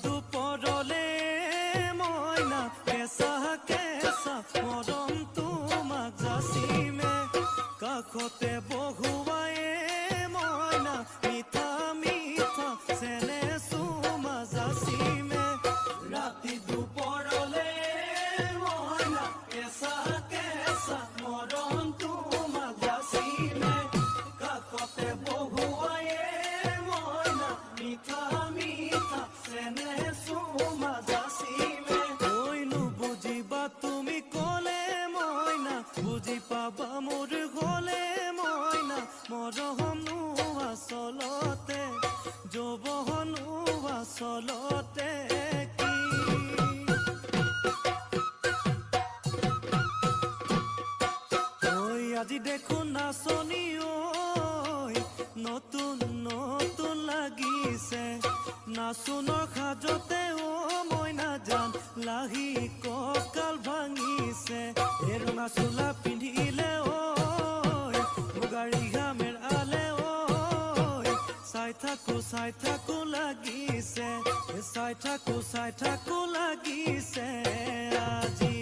দুপৰলে মইনা কেঁচা কেঁচা মৰম তোমাক যাচিমে কাষতে বহুৱায়ে মইনা মিঠা মিঠা চেনে চুমা যাচিমে ৰাতি দুপৰলে মইনা কেঁচা কেঁচা মৰম তোমাক যাচিমে কাষতে বহুৱায়ে মইনা মিঠা মিঠা চেনে চুমা যাচিমে কৈনো বুজিবা তুমি ক'লে মইনা বুজি পাবা মোৰ গ'লে মইনা মৰমনো আচলতে যৌৱনো আচলতে কি ঐ আজি দেখোন নাচনি ঐ নতুন নতুন লাগিছে নাচোনৰ সাজতে অ মইনা জান লাহি কঁকাল ভাঙিছে এই ৰঙা চোলা পিন্ধিলে ঐ মুগাৰী ঘামেৰ আলে ঐ চাই থাকো লাগিছে চাই থাকো লাগিছে আজি